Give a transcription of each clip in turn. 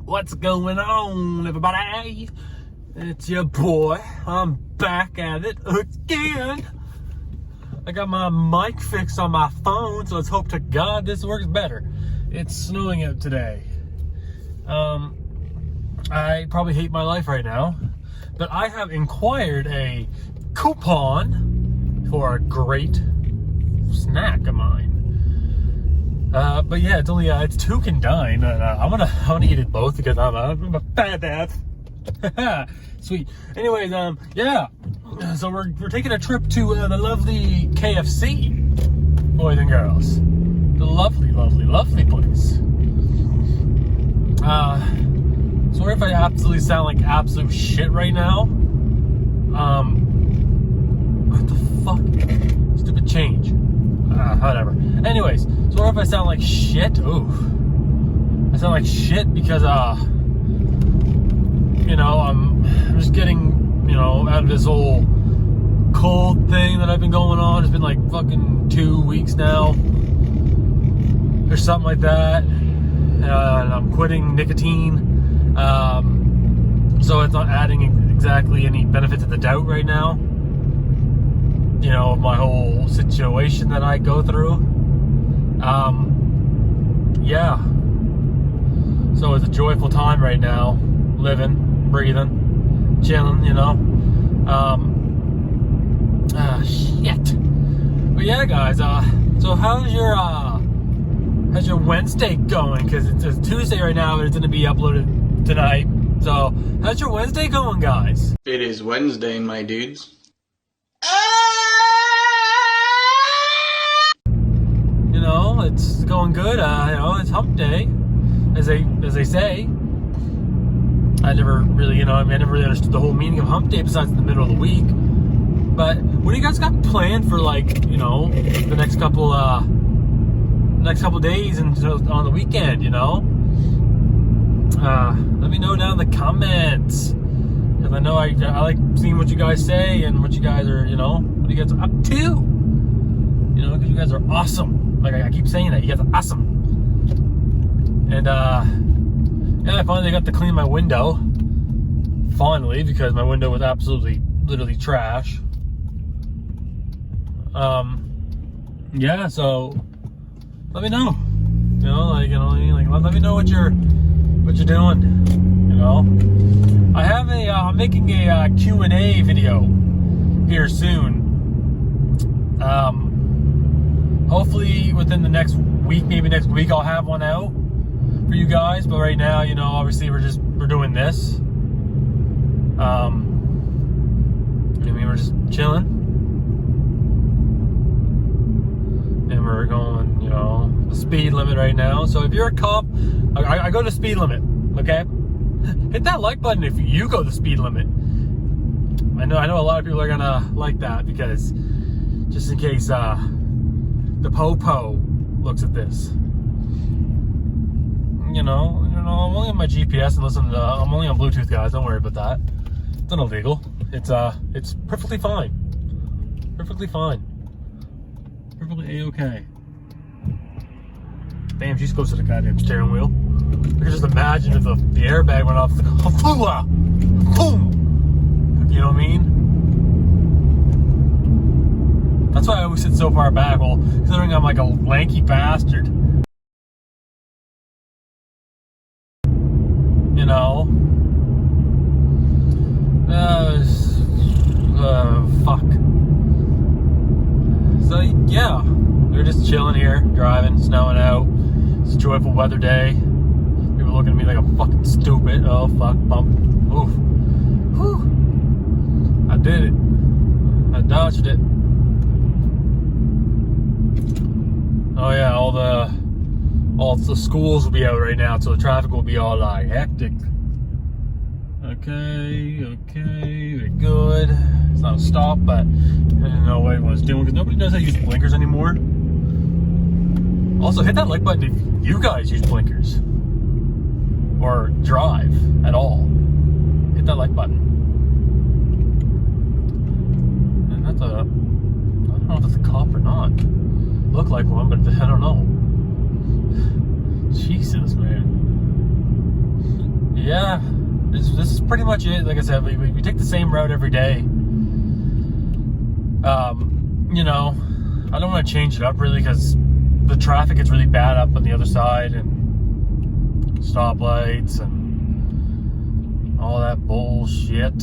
What's going on, everybody? It's your boy. I'm back at it again. I got my mic fixed on my phone, so let's hope to God this works better. It's snowing out today. I probably hate my life right now, but I have inquired a coupon for a great snack of mine. But yeah, it's only it's $2.99. I'm gonna eat it both because I'm a fat ass. Sweet. Anyways, yeah. So we're taking a trip to the lovely KFC, boys and girls. The lovely, lovely, lovely place. Sorry if I absolutely sound like absolute shit right now. What the fuck? Stupid change. Whatever. Anyways, sorry if I sound like shit. Ooh. I sound like shit because, I'm just getting, out of this whole cold thing that I've been going on. It's been like fucking 2 weeks now. Or something like that. And I'm quitting nicotine. So it's not adding exactly any benefit to the doubt right now. My whole situation that I go through. Yeah. So it's a joyful time right now. Living, breathing, chilling, shit. But yeah, guys, so how's your Wednesday going? Because it's Tuesday right now, but it's going to be uploaded tonight. So, how's your Wednesday going, guys? It is Wednesday, my dudes. It's going good. It's hump day, as they say. I never really, I never really understood the whole meaning of hump day besides in the middle of the week. But what do you guys got planned for, the next couple days and on the weekend? Let me know down in the comments, because I know I like seeing what you guys say and what you guys are, what you guys are up to. Because you guys are awesome. Like I keep saying that, you guys are awesome. And I finally got to clean my window. Finally, because my window was absolutely, literally trash. Yeah. So let me know. Let me know what you're doing. I have I'm making a Q&A video here soon. Hopefully within the next week, maybe next week, I'll have one out for you guys. But right now, obviously we're doing this. We're just chilling. And we're going, the speed limit right now. So if you're a cop, I go to speed limit, okay? Hit that like button if you go the speed limit. I know a lot of people are gonna like that, because just in case the po-po looks at this. I'm only on my GPS and I'm only on Bluetooth, guys. Don't worry about that. It's not illegal. It's perfectly fine. Perfectly fine. Perfectly A-okay. Damn, she's close to the goddamn steering wheel. I can just imagine if the airbag went off. It's like, boom! You know what I mean? That's why I always sit so far back. Well, considering I'm like a lanky bastard. Fuck. So, yeah. We're just chilling here, driving, snowing out. It's a joyful weather day. People looking at me like I'm fucking stupid. Oh, fuck, bump. Oof. Whew. I did it. I dodged it. Oh yeah, all the schools will be out right now, so the traffic will be all hectic. Okay, we're good. It's not a stop, but I didn't know what everyone's doing because nobody knows how to use blinkers anymore. Also, hit that like button if you guys use blinkers or drive at all. Hit that like button. And I don't know if that's a cop or not. Look like one, but I don't know. Jesus, man. yeah, this is pretty much it. Like I said, we take the same route every day. You know, I don't want to change it up really because the traffic is really bad up on the other side and stoplights and all that bullshit.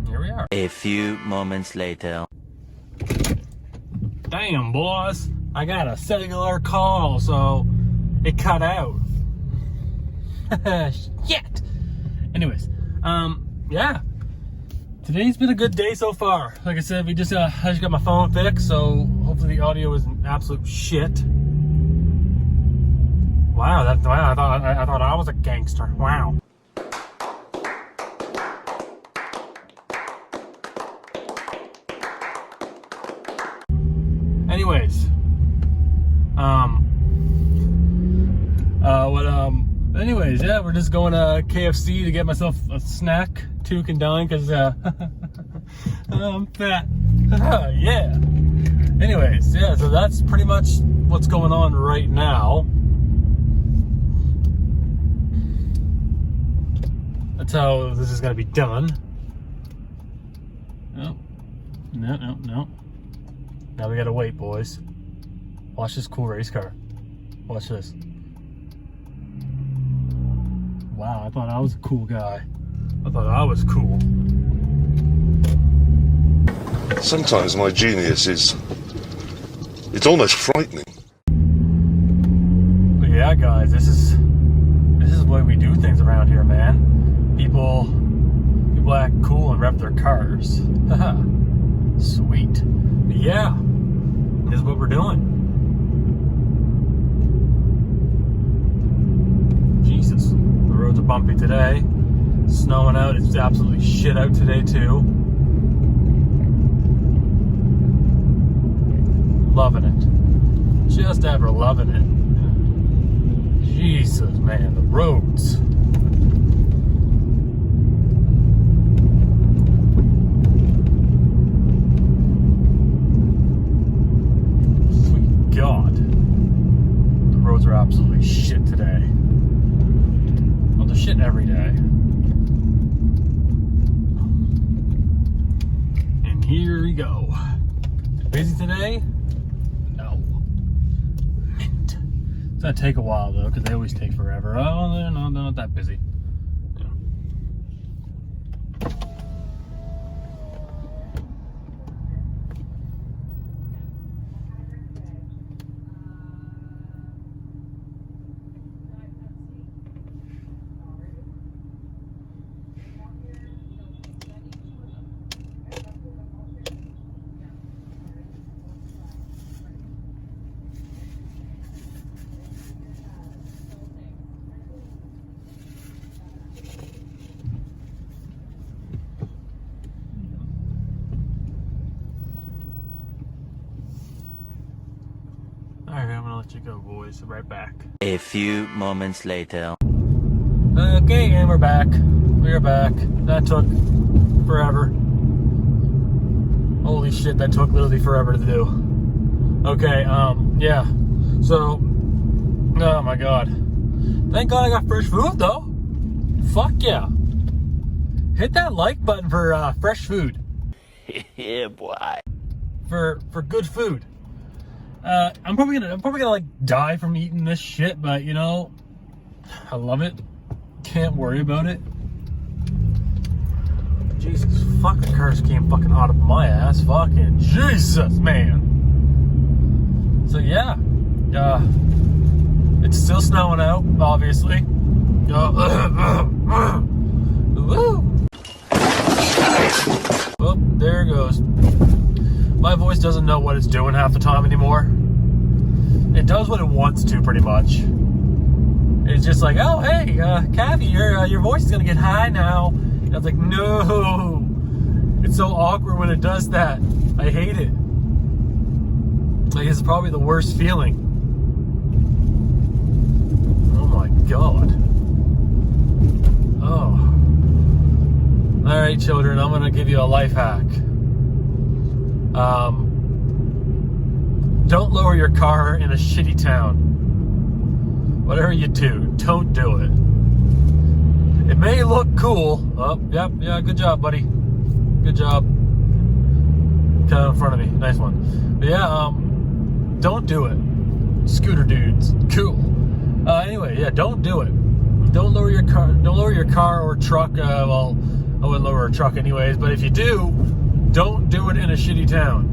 Here we are. A few moments later. Damn, boss. I got a cellular call, so it cut out. Shit. Anyways, yeah. Today's been a good day so far. Like I said, I just got my phone fixed, so hopefully the audio isn't absolute shit. Wow, I thought I was a gangster. Wow. Anyways, anyways, yeah, we're just going to KFC to get myself a snack, Tuke and dine, because I'm fat. Yeah. Anyways, yeah, so that's pretty much what's going on right now. That's how this is going to be done. Oh, no. Now we gotta wait, boys. Watch this cool race car. Watch this. Wow, I thought I was a cool guy. I thought I was cool. Sometimes my genius it's almost frightening. But yeah, guys, this is the way we do things around here, man. People act cool and rev their cars. Haha. Sweet. But yeah, this is what we're doing. Jesus, the roads are bumpy today. Snowing out. It's absolutely shit out today too. Loving it. Just ever loving it. Jesus, man, the roads. Sweet God. The roads are absolutely shit today. Well, they're shit every day. And here we go. Busy today? No. Mint. It's gonna take a while though, because they always take forever. Oh, they're not that busy. Yeah. Alright, I'm gonna let you go, boys. Right back. A few moments later. Okay, and we're back. We're back. That took forever. Holy shit, that took literally forever to do. Okay, yeah. So, oh my god. Thank God I got fresh food though. Fuck yeah. Hit that like button for fresh food. Yeah, boy. For good food. I'm probably gonna like die from eating this shit, but you know, I love it. Can't worry about it. Jesus, fucking cars came fucking out of my ass. Fucking Jesus, man. So yeah, it's still snowing out, obviously. Woo! Oh, there it goes. My voice doesn't know what it's doing half the time anymore. It does what it wants to, pretty much. It's just like, oh, hey, Kathy, your voice is gonna get high now. And I was like, no. It's so awkward when it does that. I hate it. Like, it's probably the worst feeling. Oh my God. Oh. All right, children, I'm gonna give you a life hack. Don't lower your car in a shitty town. whatever you do, don't do it. It may look cool. Oh, yep, yeah, good job, buddy. Good job. Kind of in front of me. Nice one. But yeah, don't do it. Scooter dudes. Cool. Anyway, yeah, don't do it. Don't lower your car or truck. Well, I wouldn't lower a truck anyways, but if you do, don't do it in a shitty town.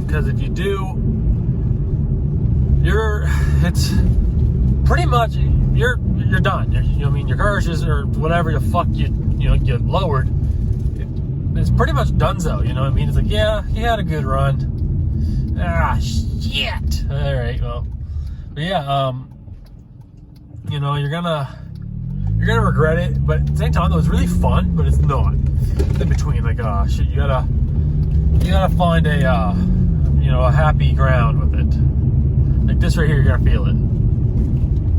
Because if you do, it's pretty much you're done. I mean, your car is just, or whatever the fuck you lowered. It's pretty much donezo. You know what I mean? It's like, yeah, he had a good run. Ah, shit. All right, well, but yeah, you're gonna regret it. But at the same time, though, it's really fun, but it's not. It's in between, like, shit, you gotta find a happy ground with it. Like this right here, you're gonna feel it.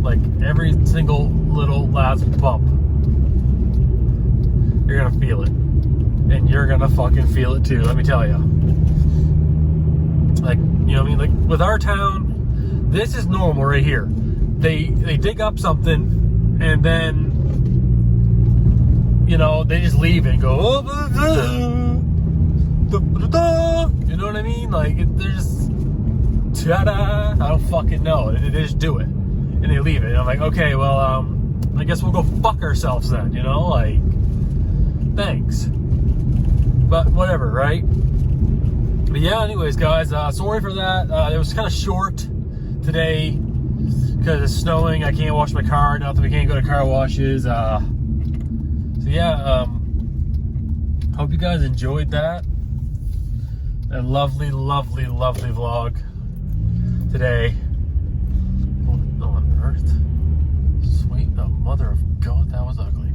Like every single little last bump, you're gonna feel it, and you're gonna fucking feel it too. Let me tell you. Like, you know what I mean? Like with our town, this is normal right here. They dig up something, and then they just leave it and go. Oh, you know what I mean? Like they're just ta-da. I don't fucking know. They just do it. And they leave it. And I'm like, okay, well, I guess we'll go fuck ourselves then, like, thanks. But whatever, right? But yeah, anyways, guys, sorry for that. It was kind of short today because it's snowing. I can't wash my car. Not that we can't go to car washes. So yeah, hope you guys enjoyed that. A lovely, lovely, lovely vlog today. What on earth? Sweet the mother of God, that was ugly.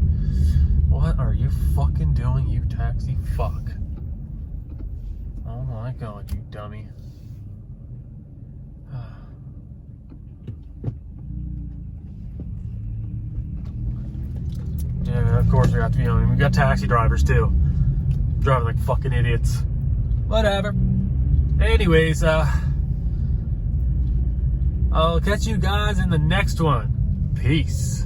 What are you fucking doing, you taxi fuck? Oh my God, you dummy. Yeah, of course we have to be on. We got taxi drivers too. Driving like fucking idiots. Whatever. Anyways, I'll catch you guys in the next one. Peace.